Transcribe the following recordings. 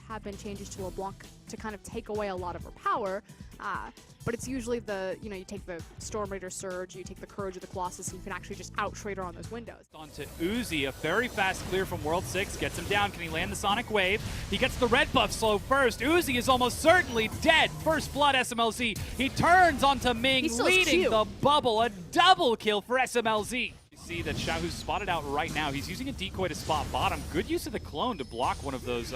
have been changes to LeBlanc to kind of take away a lot of her power. But it's usually you take the Storm Raider Surge, you take the Courage of the Colossus, and you can actually just out-trade her on those windows. On to Uzi, a very fast clear from World 6, gets him down. Can he land the Sonic Wave? He gets the red buff slow first. Uzi is almost certainly dead. First blood SMLZ. He turns onto Ming, leading the bubble. A double kill for SMLZ. You see that Xiaohu's spotted out right now. He's using a decoy to spot bottom. Good use of the clone to block one of those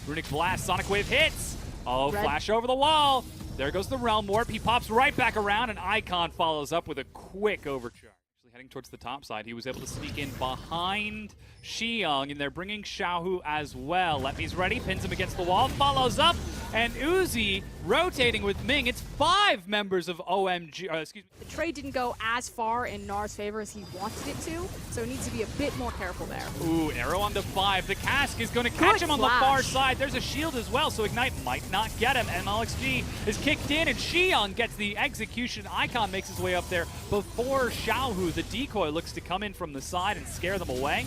Runic Blast. Sonic Wave hits. Oh, red. Flash over the wall. There goes the Realm Warp. He pops right back around, and Icon follows up with a quick overcharge. Actually heading towards the top side, he was able to sneak in behind Xiang, and they're bringing Xiaohu as well. Letme's ready, pins him against the wall, follows up, and Uzi rotating with Ming. It's 5 members of OMG. Excuse me. The trade didn't go as far in Gnar's favor as he wanted it to, so he needs to be a bit more careful there. Ooh, arrow onto 5. The cask is going to catch him on the far side. There's a shield as well, so Ignite might not get him. MLXG is kicked in, and Xiang gets the execution. Icon makes his way up there before Xiaohu. The decoy looks to come in from the side and scare them away.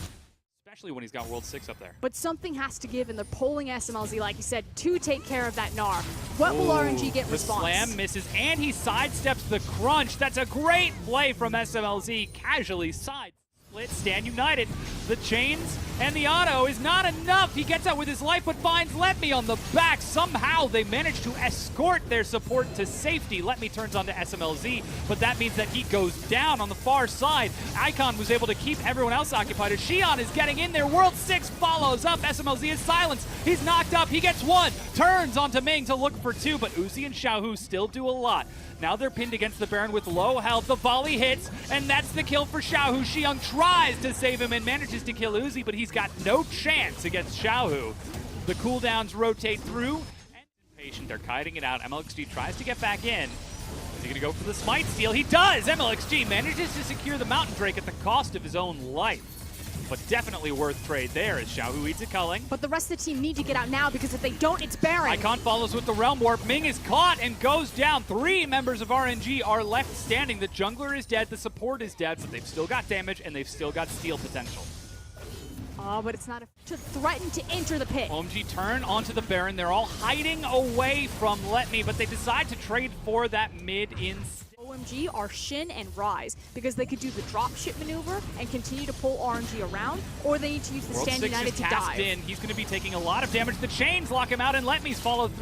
Especially when he's got World 6 up there. But something has to give, and they're pulling SMLZ, like you said, to take care of that Gnar. What will RNG get in response? The slam misses, and he sidesteps the crunch. That's a great play from SMLZ. Casually side split, stand united. The chains and the auto is not enough. He gets out with his life, but finds Letme on the back. Somehow they manage to escort their support to safety. Letme turns onto SMLZ, but that means that he goes down on the far side. Icon was able to keep everyone else occupied. As Xian is getting in there, World 6 follows up. SMLZ is silenced. He's knocked up. He gets 1. Turns onto Ming to look for 2, but Uzi and Xiaohu still do a lot. Now they're pinned against the Baron with low health. The volley hits, and that's the kill for Xiaohu. Xiang tries to save him and manages to kill Uzi, but he's got no chance against Xiaohu. The cooldowns rotate through, and impatient, they're kiting it out. MLXG tries to get back in. Is he going to go for the Smite steal? He does! MLXG manages to secure the Mountain Drake at the cost of his own life. But definitely worth trade there as Xiaohu eats a culling. But the rest of the team need to get out now, because if they don't, it's Baron. Icon follows with the Realm Warp. Ming is caught and goes down. 3 members of RNG are left standing. The jungler is dead, the support is dead, but they've still got damage and they've still got steal potential. Oh, but it's not to threaten to enter the pit. OMG turn onto the Baron. They're all hiding away from Letme, but they decide to trade for that mid in. OMG are Shin and Rise, because they could do the dropship maneuver and continue to pull RNG around, or they need to use the Stand United to dive. In. He's going to be taking a lot of damage. The chains lock him out, and Letme's follows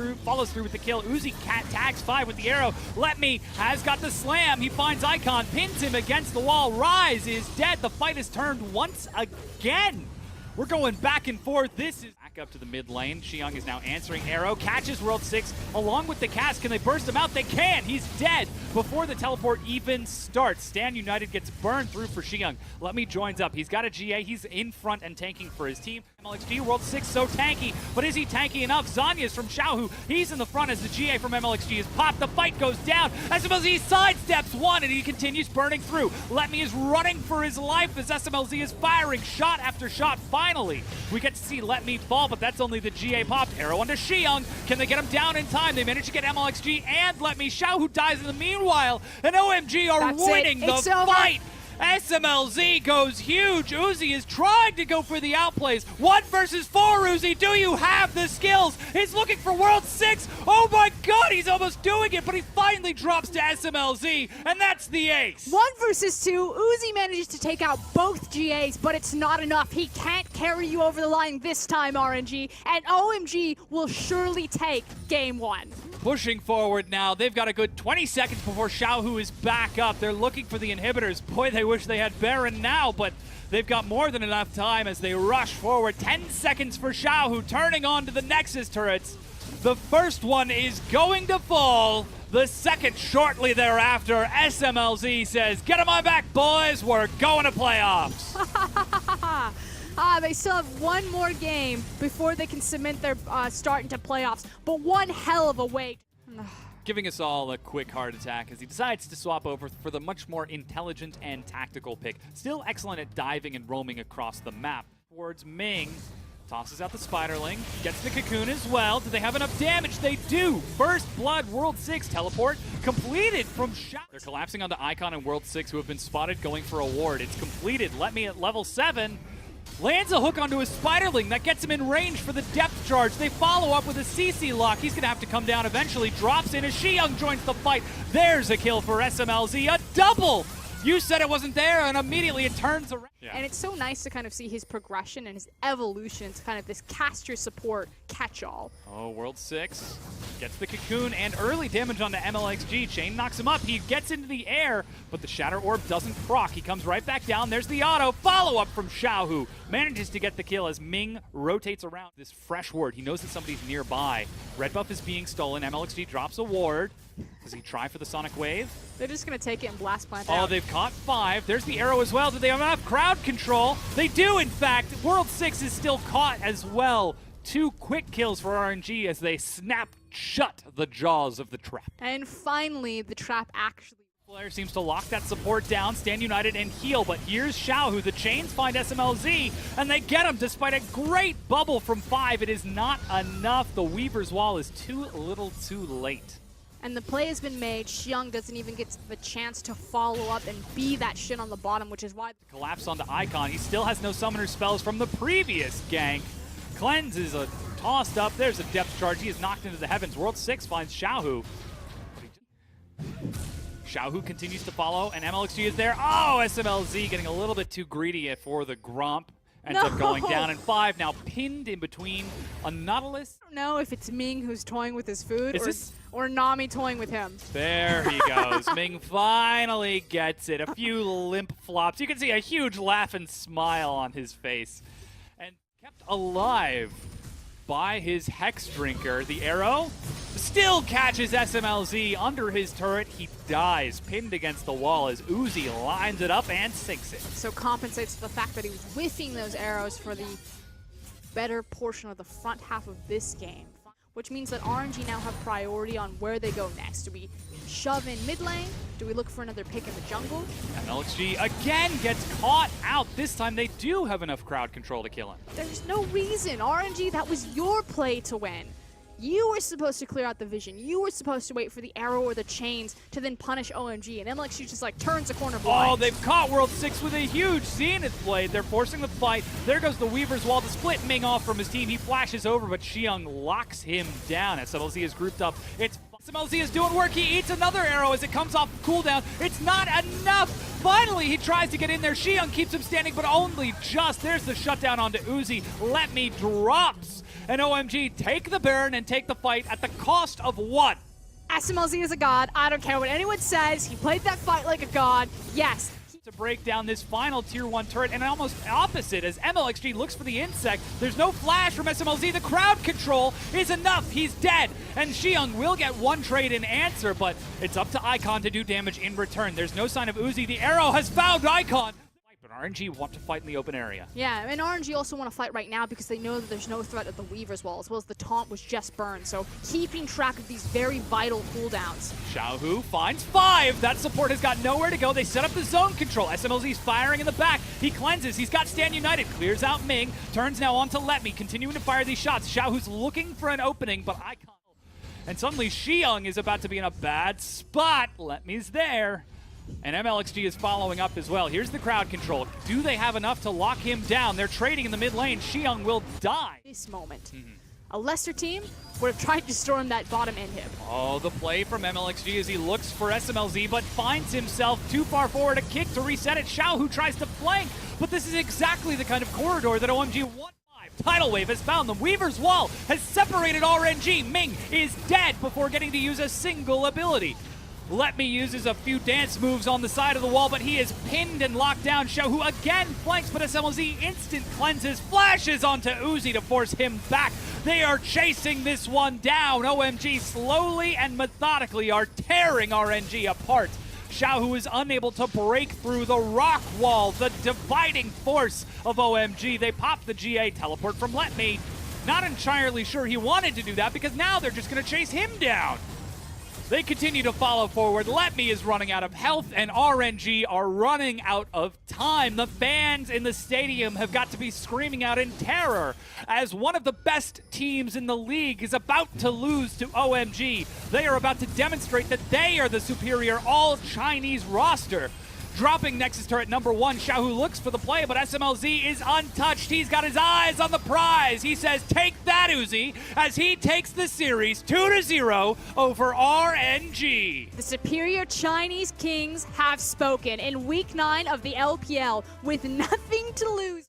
through with the kill. Uzi tags 5 with the arrow. Letme has got the slam. He finds Icon, pins him against the wall. Rise is dead. The fight is turned once again. We're going back and forth. This is back up to the mid lane. Xiang is now answering arrow. Catches World 6 along with the cast. Can they burst him out? They can. He's dead before the teleport even starts. Stand United gets burned through for Xiang. Letme joins up. He's got a GA. He's in front and tanking for his team. MLXG, World 6 so tanky, but is he tanky enough? Zanya's from Xiaohu. He's in the front as the GA from MLXG is popped. The fight goes down. SMLZ sidesteps 1 and he continues burning through. Letme is running for his life as SMLZ is firing shot after shot. Finally, we get to see Letme fall, but that's only the GA popped. Arrow onto Xiang. Can they get him down in time? They manage to get MLXG and Letme. Xiaohu dies in the meanwhile, and OMG are winning the fight. SMLZ goes huge. Uzi is trying to go for the outplays. 1 versus 4, Uzi. Do you have the skills? He's looking for World 6. Oh my god, he's almost doing it, but he finally drops to SMLZ, and that's the ace. 1 versus 2. Uzi manages to take out both GAs, but it's not enough. He can't carry you over the line this time, RNG, and OMG will surely take game 1. Pushing forward now. They've got a good 20 seconds before Xiaohu is back up. They're looking for the inhibitors. Boy, they wish they had Baron now, but they've got more than enough time as they rush forward. 10 seconds for Xiaohu, turning on to the Nexus turrets. The first one is going to fall. The second shortly thereafter. SMLZ says, get on my back, boys. We're going to playoffs. They still have 1 more game before they can cement their start into playoffs, but one hell of a wait. Giving us all a quick heart attack as he decides to swap over for the much more intelligent and tactical pick. Still excellent at diving and roaming across the map. Towards Ming, tosses out the Spiderling, gets the Cocoon as well. Do they have enough damage? They do! First Blood World 6 teleport completed from shot. They're collapsing onto Icon and World 6 who have been spotted going for a ward. It's completed. Letme at level 7. Lands a hook onto his Spiderling. That gets him in range for the depth depth charge. They follow up with a CC lock. He's going to have to come down eventually. Drops in as Xiyoung joins the fight. There's a kill for SMLZ. A double! You said it wasn't there, and immediately it turns around. Yeah. And it's so nice to kind of see his progression and his evolution to kind of this caster support catch-all. Oh, World 6 gets the cocoon and early damage onto MLXG. Chain knocks him up. He gets into the air, but the Shatter Orb doesn't proc. He comes right back down. There's the auto. Follow-up from Xiao, who manages to get the kill as Ming rotates around. This fresh ward. He knows that somebody's nearby. Red buff is being stolen. MLXG drops a ward. Does he try for the Sonic Wave? They're just going to take it and blast plant out. out. Oh, they've caught 5. There's the arrow as well. Do they have enough crowd control? They do, in fact. World 6 is still caught as well. 2 quick kills for RNG as they snap shut the jaws of the trap. And finally, the trap actually... Player seems to lock that support down, stand united and heal, but here's Xiao, who the chains find SMLZ, and they get him despite a great bubble from 5. It is not enough. The Weaver's Wall is too little too late. And the play has been made. Xiyoung doesn't even get the chance to follow up and be that shit on the bottom, which is why... Collapse onto Icon. He still has no summoner spells from the previous gank. Cleanse is tossed up. There's a depth charge. He is knocked into the heavens. World 6 finds Xiaohu. Xiaohu continues to follow, and MLXG is there. Oh, SMLZ getting a little bit too greedy for the Gromp. Ends up going down in 5. Now pinned in between a Nautilus. I don't know if it's Ming who's toying with his food or Nami toying with him. There he goes. Ming finally gets it. A few limp flops. You can see a huge laugh and smile on his face. And kept alive by his Hex Drinker. The arrow still catches SMLZ under his turret. He dies, pinned against the wall as Uzi lines it up and sinks it. So compensates for the fact that he was whiffing those arrows for the better portion of the front half of this game. Which means that RNG now have priority on where they go next. Do we shove in mid lane? Do we look for another pick in the jungle? MLXG again gets caught out. This time they do have enough crowd control to kill him. There's no reason. RNG, that was your play to win. You were supposed to clear out the vision. You were supposed to wait for the arrow or the chains to then punish OMG. And MLXG just like turns the corner blind. Oh, they've caught World 6 with a huge Zenith blade. They're forcing the fight. There goes the Weaver's Wall to split Ming off from his team. He flashes over, but Xiyoung locks him down. SMLZ is grouped up. SMLZ is doing work. He eats another arrow as it comes off cooldown. It's not enough. Finally, he tries to get in there. Xiyoung keeps him standing, but only just. There's the shutdown onto Uzi. Let Me drops. And OMG take the Baron and take the fight at the cost of what? SMLZ is a god. I don't care what anyone says. He played that fight like a god. Yes. To break down this final tier 1 turret, and almost opposite as MLXG looks for the insect. There's no flash from SMLZ. The crowd control is enough. He's dead. And Xiyoung will get one trade in answer, but it's up to Icon to do damage in return. There's no sign of Uzi. The arrow has found Icon. But RNG want to fight in the open area. Yeah, and RNG also want to fight right now because they know that there's no threat at the Weaver's Wall, as well as the taunt was just burned. So keeping track of these very vital cooldowns. Xiaohu finds 5. That support has got nowhere to go. They set up the zone control. SMLZ's firing in the back. He cleanses. He's got Stand United. Clears out Ming. Turns now on to Let Me. Continuing to fire these shots. Xiaohu's looking for an opening, but Icon. And suddenly Xiyoung is about to be in a bad spot. Let Me's there. And MLXG is following up as well. Here's the crowd control. Do they have enough to lock him down? They're trading in the mid lane. Xiyoung will die. This moment. A lesser team would have tried to storm that bottom inhib. Oh, the play from MLXG as he looks for SMLZ, but finds himself too far forward. A kick to reset it. Xiao, who tries to flank. But this is exactly the kind of corridor that OMG won. Tidal Wave has found them. Weaver's Wall has separated RNG. Ming is dead before getting to use a single ability. Let Me uses a few dance moves on the side of the wall, but he is pinned and locked down. Xiao, who again flanks, but SMLZ instant cleanses, flashes onto Uzi to force him back. They are chasing this one down. OMG slowly and methodically are tearing RNG apart. Xiao, who is unable to break through the rock wall, the dividing force of OMG. They pop the GA teleport from Let Me. Not entirely sure he wanted to do that because now they're just going to chase him down. They continue to follow forward. Let Me is running out of health, and RNG are running out of time. The fans in the stadium have got to be screaming out in terror as one of the best teams in the league is about to lose to OMG. They are about to demonstrate that they are the superior all-Chinese roster. dropping Nexus turret number 1. Xiaohu looks for the play, but SMLZ is untouched. He's got his eyes on the prize. He says, take that, Uzi, as he takes the series 2-0 over RNG. The superior Chinese kings have spoken in Week 9 of the LPL with nothing to lose.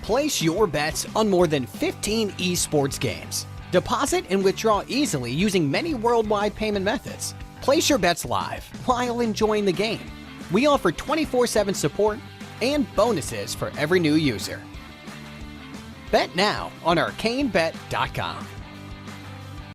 Place your bets on more than 15 esports games. Deposit and withdraw easily using many worldwide payment methods. Place your bets live while enjoying the game. We offer 24/7 support and bonuses for every new user. Bet now on ArcaneBet.com.